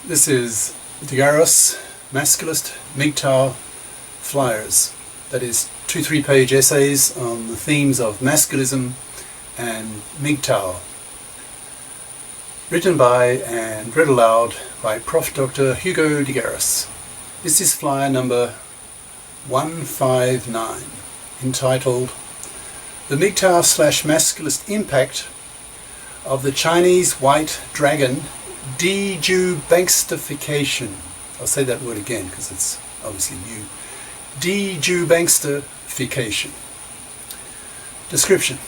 This is the GARIS Masculist MGTOW flyers. That is 2 3-page essays on the themes of Masculism and MGTOW. Written by and read aloud by Prof. Dr. Hugo de GARIS. This is flyer number 159, entitled The MGTOW/Masculist Impact of the Chinese White Dragon Dejewbanksterfication. I'll say that word again because it's obviously new. Dejewbanksterfication. Description.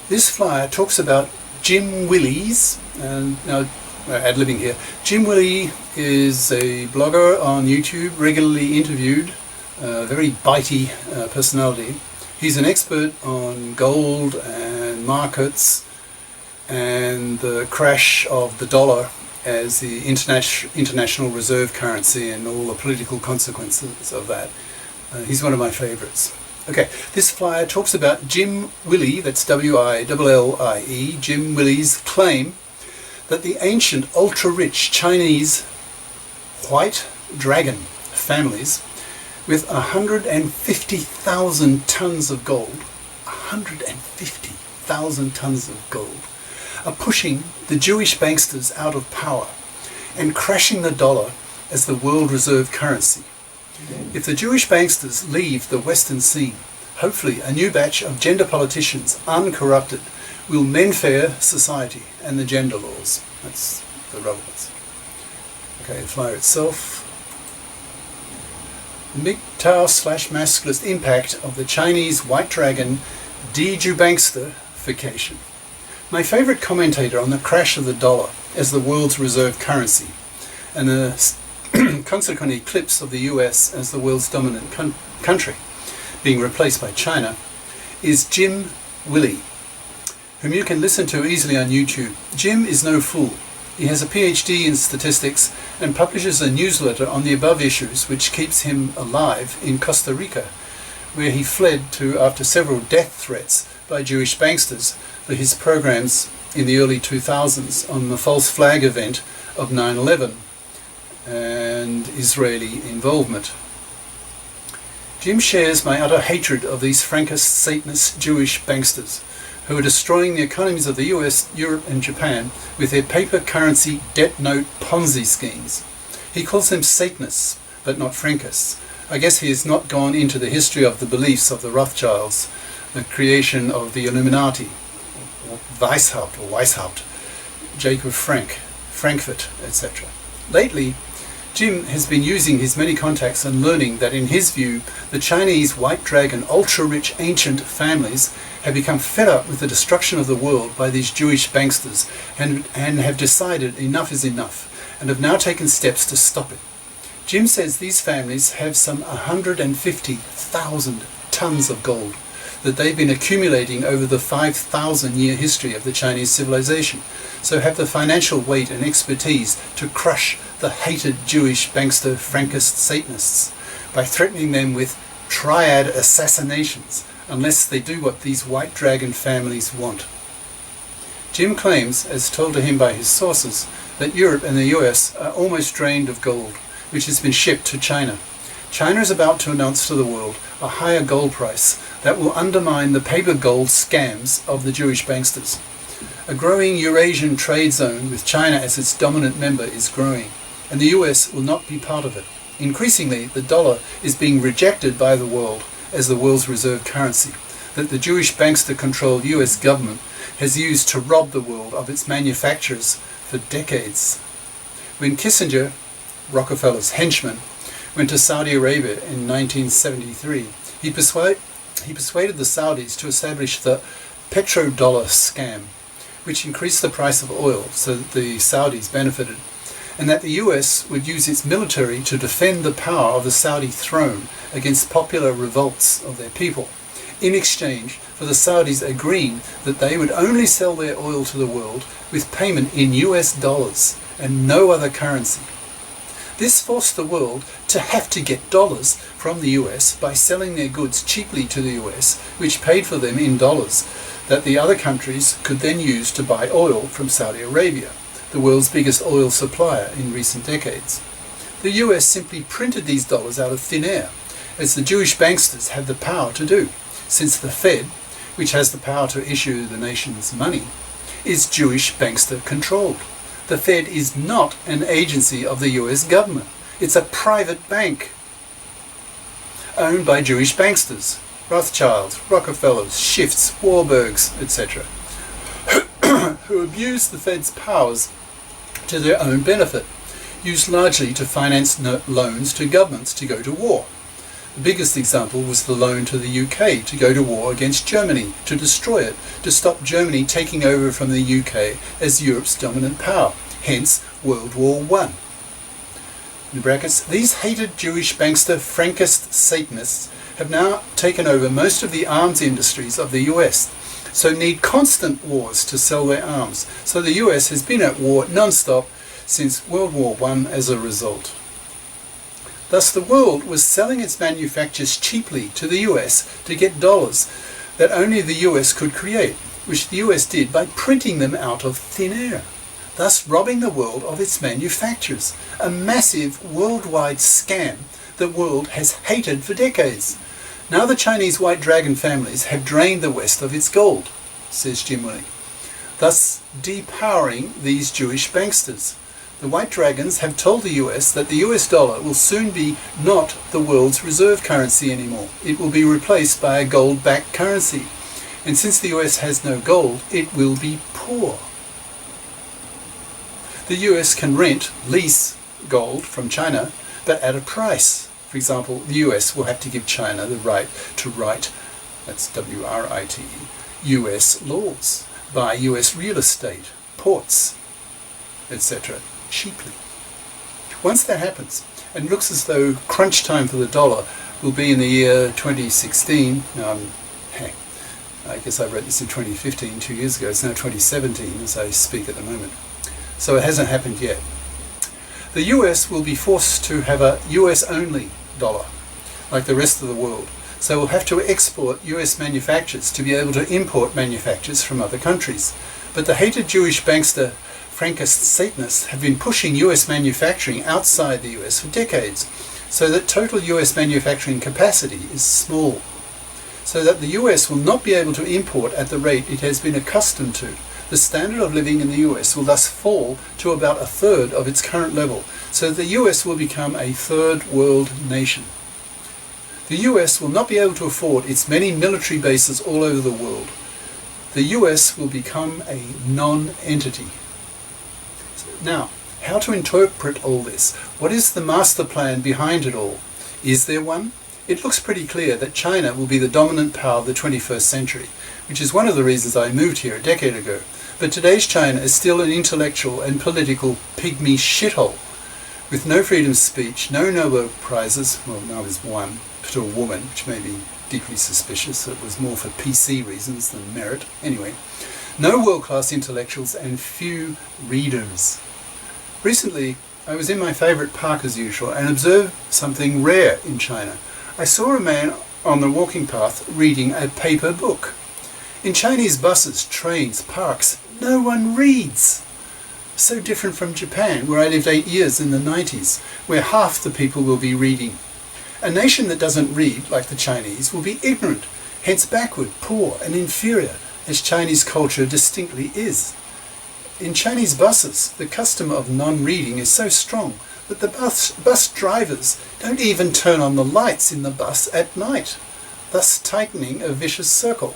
This flyer talks about Jim Willie's, and now ad-libbing here. Jim Willie is a blogger on YouTube, regularly interviewed, very bitey personality. He's an expert on gold and markets and the crash of the dollar as the international reserve currency and all the political consequences of that. He's one of my favorites. Okay, this flyer talks about Jim Willie, that's W-I-L-L-I-E, Jim Willie's claim that the ancient ultra-rich Chinese white dragon families with 150,000 tons of gold, 150,000 tons of gold, are pushing the Jewish banksters out of power and crashing the dollar as the world reserve currency. If the Jewish banksters leave the Western scene, hopefully a new batch of gender politicians, uncorrupted, will menfair society and the gender laws. That's the relevance. Okay, the flyer itself. The MGTOW/Masculist impact of the Chinese white dragon Dejewbanksterfication. My favourite commentator on the crash of the dollar as the world's reserve currency and the consequent eclipse of the US as the world's dominant country, being replaced by China, is Jim Willie, whom you can listen to easily on YouTube. Jim is no fool. He has a PhD in statistics and publishes a newsletter on the above issues, which keeps him alive in Costa Rica, where he fled to after several death threats by Jewish banksters for his programs in the early 2000s on the false flag event of 9/11 and Israeli involvement. Jim shares my utter hatred of these Frankist, Satanist Jewish banksters who are destroying the economies of the US, Europe and Japan with their paper currency debt note Ponzi schemes. He calls them Satanists, but not Frankists. I guess he has not gone into the history of the beliefs of the Rothschilds, the creation of the Illuminati, or Weishaupt, Jacob Frank, Frankfurt, etc. Lately, Jim has been using his many contacts and learning that in his view, the Chinese white dragon ultra-rich ancient families have become fed up with the destruction of the world by these Jewish banksters and have decided enough is enough and have now taken steps to stop it. Jim says these families have some 150,000 tons of gold that they've been accumulating over the 5,000-year history of the Chinese civilization, so have the financial weight and expertise to crush the hated Jewish bankster Frankist Satanists by threatening them with triad assassinations unless they do what these white dragon families want. Jim claims, as told to him by his sources, that Europe and the US are almost drained of gold, which has been shipped to China. China is about to announce to the world a higher gold price that will undermine the paper gold scams of the Jewish banksters. A growing Eurasian trade zone with China as its dominant member is growing, and the US will not be part of it. Increasingly, the dollar is being rejected by the world as the world's reserve currency that the Jewish bankster-controlled US government has used to rob the world of its manufacturers for decades. When Kissinger, Rockefeller's henchman, went to Saudi Arabia in 1973, he persuaded the Saudis to establish the petrodollar scam, which increased the price of oil so that the Saudis benefited, and that the US would use its military to defend the power of the Saudi throne against popular revolts of their people, in exchange for the Saudis agreeing that they would only sell their oil to the world with payment in US dollars and no other currency. This forced the world to have to get dollars from the US by selling their goods cheaply to the US, which paid for them in dollars that the other countries could then use to buy oil from Saudi Arabia. the world's biggest oil supplier in recent decades. The US simply printed these dollars out of thin air, as the Jewish banksters have the power to do, since the Fed, which has the power to issue the nation's money, is Jewish bankster controlled. The Fed is not an agency of the US government. It's a private bank owned by Jewish banksters, Rothschilds, Rockefellers, Schifts, Warburgs, etc., who abuse the Fed's powers to their own benefit, used largely to finance loans to governments to go to war. The biggest example was the loan to the UK to go to war against Germany, to destroy it, to stop Germany taking over from the UK as Europe's dominant power, hence World War I. In brackets, these hated Jewish bankster Frankist Satanists have now taken over most of the arms industries of the US, so need constant wars to sell their arms. So the US has been at war non-stop since World War I as a result. Thus the world was selling its manufactures cheaply to the US to get dollars that only the US could create, which the US did by printing them out of thin air, thus robbing the world of its manufactures, a massive worldwide scam the world has hated for decades. Now the Chinese white dragon families have drained the West of its gold, says Jim Willie, thus depowering these Jewish banksters. The white dragons have told the US that the US dollar will soon be not the world's reserve currency anymore. It will be replaced by a gold-backed currency. And since the US has no gold, it will be poor. The US can lease gold from China, but at a price. For example, the US will have to give China the right to write, that's W-R-I-T-E, US laws, buy US real estate, ports, etc. cheaply. Once that happens, and it looks as though crunch time for the dollar will be in the year 2016, I guess I wrote this in 2015, 2 years ago, it's now 2017 as I speak at the moment. So it hasn't happened yet. The US will be forced to have a US-only dollar, like the rest of the world. So we'll have to export US manufactures to be able to import manufactures from other countries. But the hated Jewish bankster Frankist Satanists have been pushing US manufacturing outside the US for decades, so that total US manufacturing capacity is small, so that the US will not be able to import at the rate it has been accustomed to. The standard of living in the US will thus fall to about a third of its current level, so that the US will become a third world nation. The US will not be able to afford its many military bases all over the world. The US will become a non-entity. Now, how to interpret all this? What is the master plan behind it all? Is there one? It looks pretty clear that China will be the dominant power of the 21st century, which is one of the reasons I moved here a decade ago. But today's China is still an intellectual and political pygmy shithole, with no freedom of speech, no Nobel Prizes, well now there's one, to a woman, which may be deeply suspicious, it was more for PC reasons than merit. Anyway, no world-class intellectuals and few readers. Recently, I was in my favourite park as usual and observed something rare in China. I saw a man on the walking path reading a paper book. In Chinese buses, trains, parks, no one reads. So different from Japan, where I lived 8 years in the 90s, where half the people will be reading. A nation that doesn't read, like the Chinese, will be ignorant, hence backward, poor and inferior, as Chinese culture distinctly is. In Chinese buses, the custom of non-reading is so strong that the bus drivers don't even turn on the lights in the bus at night, thus tightening a vicious circle.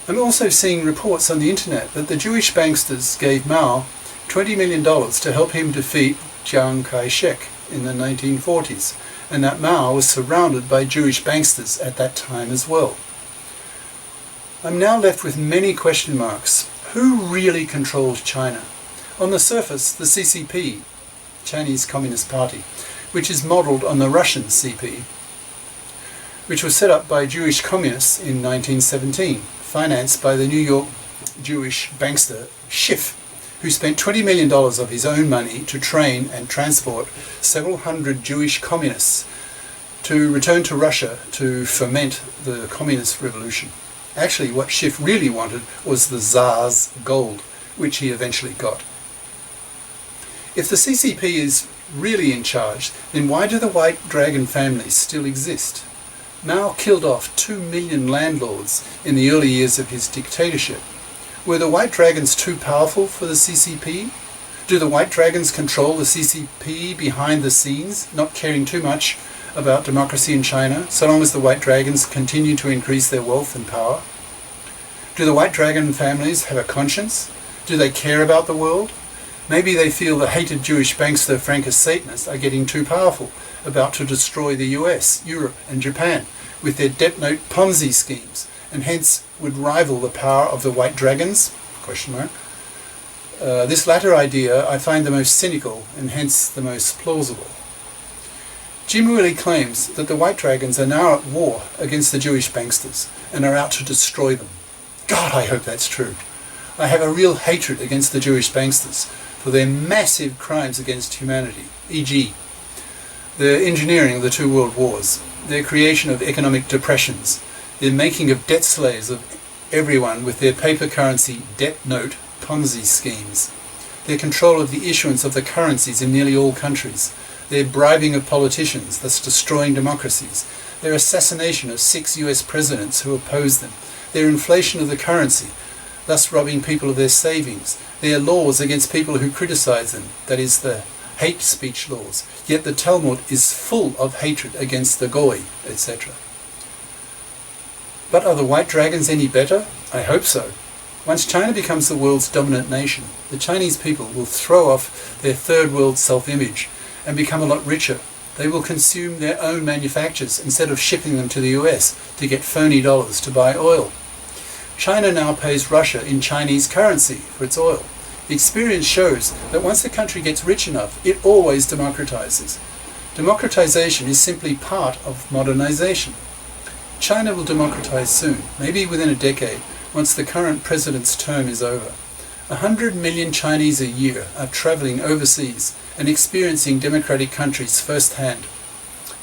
I'm also seeing reports on the internet that the Jewish banksters gave Mao $20 million to help him defeat Chiang Kai-shek in the 1940s, and that Mao was surrounded by Jewish banksters at that time as well. I'm now left with many question marks. Who really controls China? On the surface, the CCP, Chinese Communist Party, which is modelled on the Russian CP, which was set up by Jewish communists in 1917, financed by the New York Jewish bankster Schiff, who spent $20 million of his own money to train and transport several hundred Jewish communists to return to Russia to foment the communist revolution. Actually, what Schiff really wanted was the Tsar's gold, which he eventually got. If the CCP is really in charge, then why do the White Dragon families still exist? Mao killed off 2 million landlords in the early years of his dictatorship. Were the White Dragons too powerful for the CCP? Do the White Dragons control the CCP behind the scenes, not caring too much about democracy in China, so long as the White Dragons continue to increase their wealth and power? Do the White Dragon families have a conscience? Do they care about the world? Maybe they feel the hated Jewish bankster Frankist Satanists are getting too powerful, about to destroy the US, Europe and Japan with their debt note Ponzi schemes, and hence would rival the power of the White Dragons? This latter idea I find the most cynical and hence the most plausible. Jim Willie claims that the White Dragons are now at war against the Jewish banksters and are out to destroy them. God, I hope that's true. I have a real hatred against the Jewish banksters for their massive crimes against humanity, e.g. the engineering of the 2 world wars, their creation of economic depressions, their making of debt slaves of everyone with their paper currency debt note Ponzi schemes, their control of the issuance of the currencies in nearly all countries, their bribing of politicians, thus destroying democracies, their assassination of 6 US presidents who opposed them, their inflation of the currency, thus robbing people of their savings, their laws against people who criticize them, that is, the hate speech laws, yet the Talmud is full of hatred against the Goy, etc. But are the White Dragons any better? I hope so. Once China becomes the world's dominant nation, the Chinese people will throw off their third world self-image and become a lot richer. They will consume their own manufactures instead of shipping them to the US to get phony dollars to buy oil. China now pays Russia in Chinese currency for its oil. The experience shows that once a country gets rich enough, it always democratizes. Democratization is simply part of modernization. China will democratize soon, maybe within a decade, once the current president's term is over. 100 million Chinese a year are traveling overseas and experiencing democratic countries firsthand.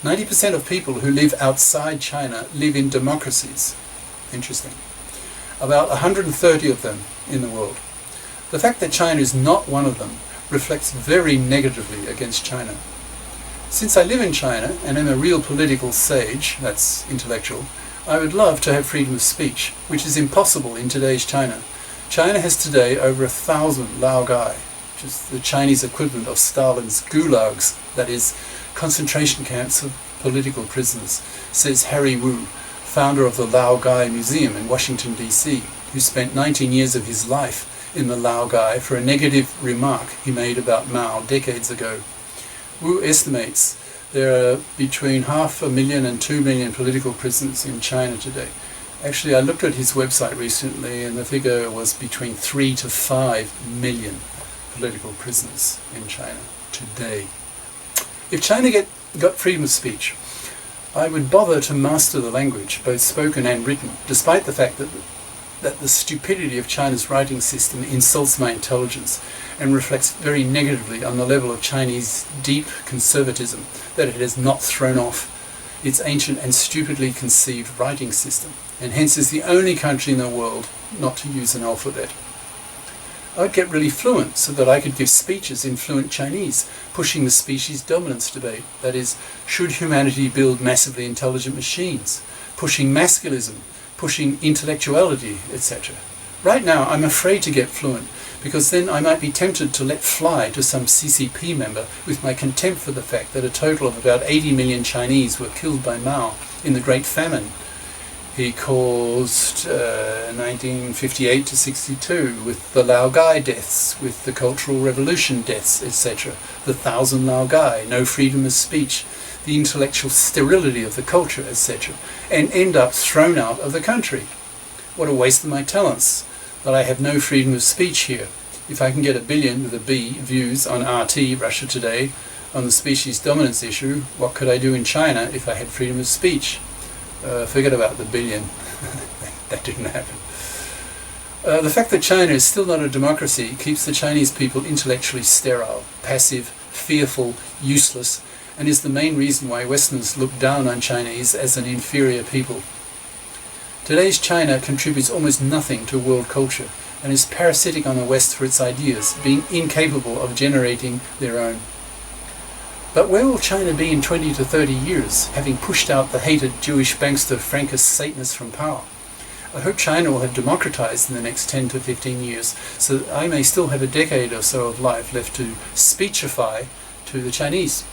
90% of people who live outside China live in democracies. Interesting. About 130 of them in the world. The fact that China is not one of them reflects very negatively against China. Since I live in China and am a real political sage, that's intellectual, I would love to have freedom of speech, which is impossible in today's China. China has today over 1,000 laogai, which is the Chinese equivalent of Stalin's gulags, that is, concentration camps of political prisoners, says Harry Wu, founder of the Laogai Museum in Washington, D.C., who spent 19 years of his life in the laogai for a negative remark he made about Mao decades ago. Wu estimates there are between 500,000 and 2 million political prisoners in China today. Actually, I looked at his website recently and the figure was between 3 to 5 million political prisoners in China today. If China got freedom of speech, I would bother to master the language, both spoken and written, despite the fact that the stupidity of China's writing system insults my intelligence and reflects very negatively on the level of Chinese deep conservatism that it has not thrown off its ancient and stupidly conceived writing system, and hence is the only country in the world not to use an alphabet. I'd get really fluent so that I could give speeches in fluent Chinese, pushing the species dominance debate, that is, should humanity build massively intelligent machines, pushing masculism, pushing intellectuality, etc. Right now I'm afraid to get fluent, because then I might be tempted to let fly to some CCP member with my contempt for the fact that a total of about 80 million Chinese were killed by Mao in the Great Famine. He caused 1958 to 62, with the Laogai deaths, with the Cultural Revolution deaths, etc., the 1,000 Laogai, no freedom of speech, the intellectual sterility of the culture, etc., and end up thrown out of the country. What a waste of my talents, that I have no freedom of speech here. If I can get 1 billion with a B views on RT, Russia Today, on the species dominance issue, what could I do in China if I had freedom of speech? Forget about the 1 billion. That didn't happen. The fact that China is still not a democracy keeps the Chinese people intellectually sterile, passive, fearful, useless, and is the main reason why Westerners look down on Chinese as an inferior people. Today's China contributes almost nothing to world culture, and is parasitic on the West for its ideas, being incapable of generating their own. But where will China be in 20 to 30 years, having pushed out the hated Jewish bankster Frankist Satanists from power? I hope China will have democratized in the next 10 to 15 years, so that I may still have a decade or so of life left to speechify to the Chinese.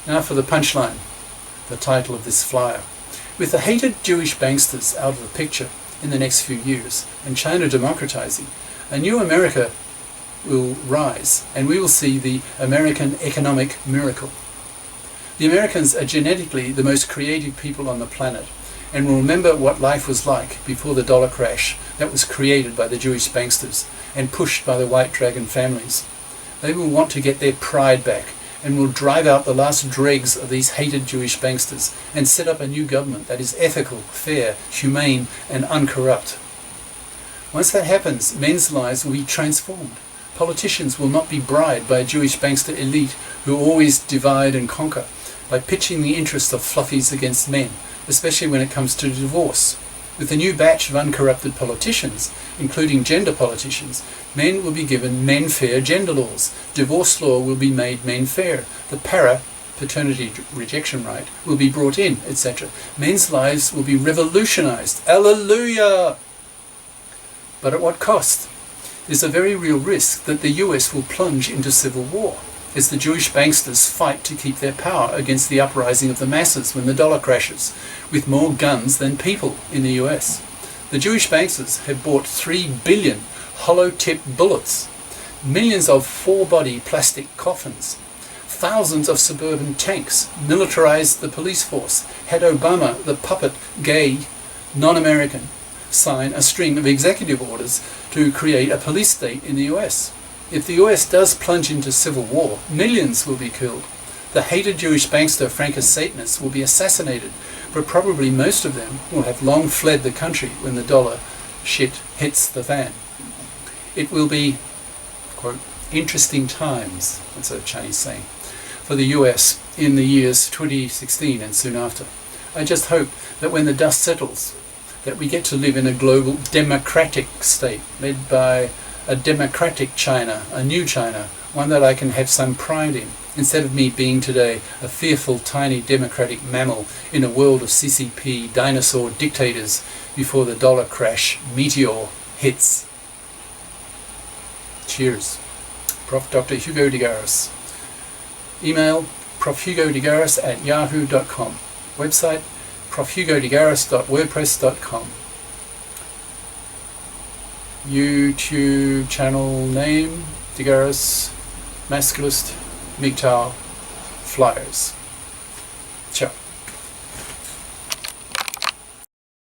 Now for the punchline, the title of this flyer. With the hated Jewish banksters out of the picture in the next few years, and China democratizing, a new America will rise, and we will see the American economic miracle. The Americans are genetically the most creative people on the planet, and will remember what life was like before the dollar crash that was created by the Jewish banksters and pushed by the White Dragon families. They will want to get their pride back, and will drive out the last dregs of these hated Jewish banksters and set up a new government that is ethical, fair, humane, and uncorrupt. Once that happens, men's lives will be transformed. Politicians will not be bribed by a Jewish bankster elite who always divide and conquer by pitching the interests of fluffies against men, especially when it comes to divorce. With a new batch of uncorrupted politicians, including gender politicians, men will be given menfair gender laws. Divorce law will be made menfair. The paternity rejection right, will be brought in, etc. Men's lives will be revolutionized. Alleluia! But at what cost? There's a very real risk that the US will plunge into civil war as the Jewish banksters fight to keep their power against the uprising of the masses when the dollar crashes, with more guns than people in the US. The Jewish banksters have bought 3 billion hollow-tipped bullets, millions of four-body plastic coffins, thousands of suburban tanks, militarized the police force, had Obama, the puppet, gay, non-American, sign a string of executive orders to create a police state in the US. If the US does plunge into civil war, millions will be killed. The hated Jewish bankster Frankist Satanists will be assassinated, but probably most of them will have long fled the country when the dollar shit hits the fan. It will be, quote, interesting times, that's a Chinese saying, for the US in the years 2016 and soon after. I just hope that when the dust settles, that we get to live in a global democratic state led by a democratic China, a new China, one that I can have some pride in, instead of me being today a fearful tiny democratic mammal in a world of CCP dinosaur dictators before the dollar crash meteor hits. Cheers. Prof. Dr. Hugo de Garis. Email profhugodegaris@yahoo.com. Website profhugodegaris.wordpress.com. YouTube channel name, DeGaris, Masculist, MGTOW, Flyers.